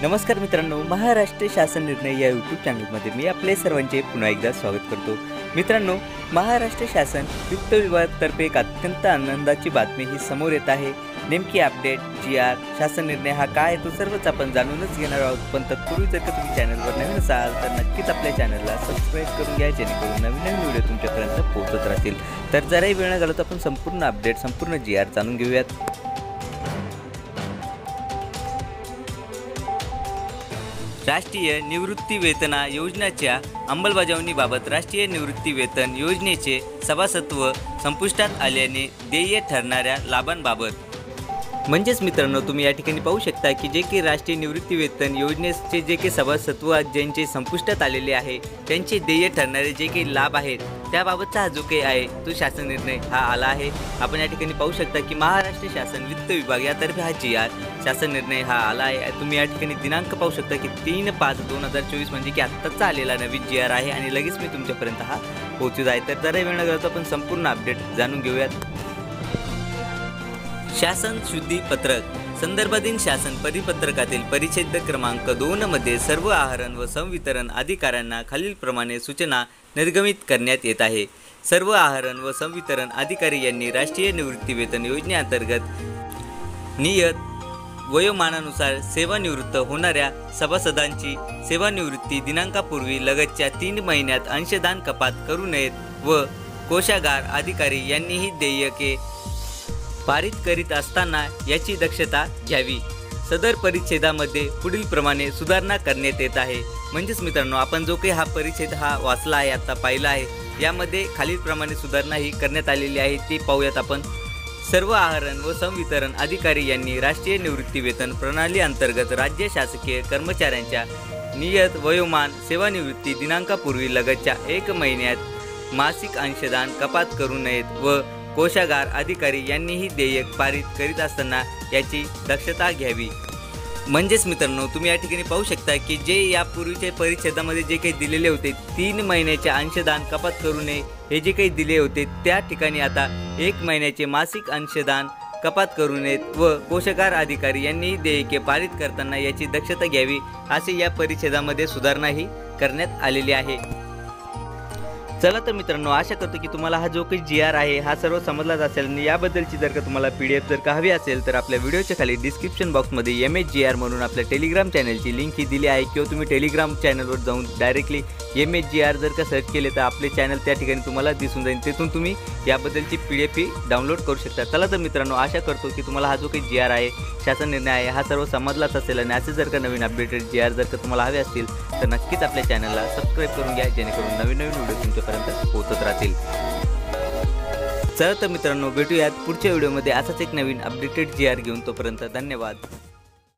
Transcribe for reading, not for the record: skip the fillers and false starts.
नमस्कार मित्रांनो, महाराष्ट्र शासन निर्णय या यूट्यूब चॅनलमध्ये मी आपले सर्वांचे पुन्हा एकदा स्वागत करतो। मित्रांनो, महाराष्ट्र शासन वित्त विभागातर्फे एक अत्यंत आनंदाची बातमी ही समोर येत आहे। नेमकी अपडेट GR शासन निर्णय हा काय तो सर्वच आपण जाणूनच घेणार आहोत। पण तत्पूर्वी जर का तुम्ही चॅनलवर नवीन असाल तर नक्कीच आपल्या चॅनलला सबस्क्राइब करून घ्या, जेणेकरून नवीन व्हिडिओ तुमच्यापर्यंत पोहोचत राहतील। तर जराही वेळ न घालवता आपण संपूर्ण अपडेट संपूर्ण GR जाणून घेऊयात। राष्ट्रीय निवृत्ती वेतन योजनेच्या अंमलबजावणीबाबत राष्ट्रीय निवृत्ती वेतन योजनेचे सभासत्व संपुष्टात आल्याने देय ठरणाऱ्या लाभांबाबत म्हणजेच मित्रांनो, तुम्ही या ठिकाणी पाहू शकता की जे की राष्ट्रीय निवृत्ती वेतन योजनेचे जे की सभासत्व ज्यांचे संपुष्टात आलेले आहे त्यांचे देय ठरणारे जे काही लाभ आहेत त्याबाबतचा हा जो काही आहे तो शासन निर्णय हा आला आहे। आपण या ठिकाणी पाहू शकता की महाराष्ट्र शासन वित्त विभाग यातर्फे हा GR शासन निर्णय हा आला आहे। तुम्ही या ठिकाणी दिनांक पाहू शकता की 3/5/2024 म्हणजे की आत्ताचा आलेला नवीन GR आहे आणि लगेच मी तुमच्यापर्यंत हा पोहोचत आहे। तर जरा वेळ न घालवता आपण संपूर्ण अपडेट जाणून घेऊयात। शासन शुद्धी पत्रक संदर्भाधीन शासन परिपत्रकातील परिच्छेद क्रमांक 2 मध्ये सर्व आहरण व संवितरण अधिकाऱ्यांना खालीलप्रमाणे सूचना निर्गमित करण्यात येत आहे। सर्व आहरण व संवितरण अधिकारी यांनी राष्ट्रीय निवृत्ती वेतन योजनेअंतर्गत नियत वयोमानानुसार सेवानिवृत्त होणाऱ्या सभासदांची सेवानिवृत्ती दिनांकापूर्वी लगतच्या 3 महिन्यात अंशदान कपात करू नयेत व कोषागार अधिकारी यांनीही देयके पारित करीत असताना याची दक्षता घ्यावी। सदर परिच्छेदामध्ये पुढील प्रमाणे सुधारणा करण्यात येत आहे। म्हणजेच मित्रांनो, आपण जो काही हा परिच्छेद हा वाचला आहे, आता पाहिला आहे, यामध्ये खालीलप्रमाणे सुधारणा ही करण्यात आलेली आहे ती पाहूयात आपण। सर्व आहरण व संवितरण अधिकारी यांनी राष्ट्रीय निवृत्ती वेतन प्रणाली अंतर्गत राज्य शासकीय कर्मचाऱ्यांच्या नियत वयोमान सेवानिवृत्ती दिनांकापूर्वी लगतच्या 1 महिन्यात मासिक अंशदान कपात करू नयेत व कोषागार अधिकारी यांनीही देयक पारित करीत असताना याची दक्षता घ्यावी। म्हणजेच मित्रांनो, तुम्ही या ठिकाणी पाहू शकता की जे यापूर्वीच्या परिच्छेदामध्ये जे काही दिलेले होते 3 महिन्याचे अंशदान कपात करू नये हे जे काही दिले होते त्या ठिकाणी आता 1 महिन्याचे मासिक अंशदान कपात करू नयेत व कोषागार अधिकारी यांनीही देयके पारित करताना याची दक्षता घ्यावी असे या परिच्छेदामध्ये सुधारणा ही करण्यात आलेली आहे। चला तर मित्रांनो, आशा करतो की तुम्हाला हा जो काही GR आहे हा सर्व समजलाच असेल आणि याबद्दलची जर का तुम्हाला PDF जर का हवी असेल तर आपल्या व्हिडिओच्या खाली डिस्क्रिप्शन बॉक्समध्ये MHGR म्हणून आपल्या टेलिग्राम चॅनलची लिंक ही दिली आहे, किंवा तुम्ही टेलिग्राम चॅनलवर जाऊन डायरेक्टली MHGR जर का सर्च केले तर आपले चॅनल त्या ठिकाणी तुम्हाला दिसून जाईल, तिथून तुम्ही याबद्दलची PDF ही डाउनलोड करू शकता। चला तर मित्रांनो, आशा करतो की तुम्हाला हा जो काही GR आहे शासन निर्णय आहे हा सर्व समजलाच असेल आणि असे जर का नवीन अपडेटेड GR जर का तुम्हाला हवे असतील तर नक्कीच आपल्या चॅनलला सबस्क्राइब करून घ्या, जेणेकरून नवीन व्हिडिओ तुमच्यापर्यंत पोहोचत राहतील। चला तर मित्रांनो, भेटूयात पुढच्या व्हिडिओमध्ये असाच एक नवीन अपडेटेड GR घेऊन। तोपर्यंत धन्यवाद।